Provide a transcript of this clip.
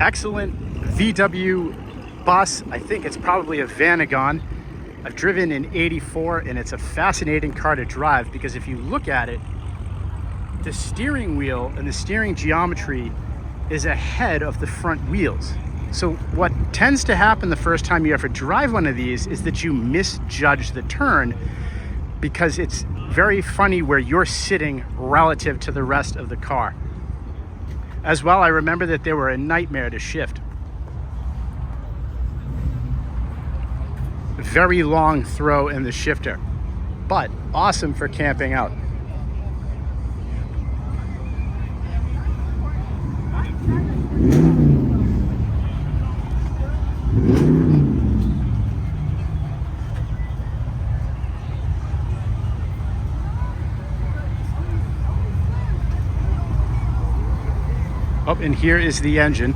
Excellent VW bus. I think it's probably a VabGON. I've driven in '84 and it's a fascinating car to drive because if you look at it, the steering wheel and the steering geometry is ahead of the front wheels. So what tends to happen the first time you ever drive one of these is that you misjudge the turn because it's very funny where you're sitting relative to the rest of the car. As well, I remember that they were a nightmare to shift. Very long throw in the shifter, but awesome for camping out. Oh, and here is the engine.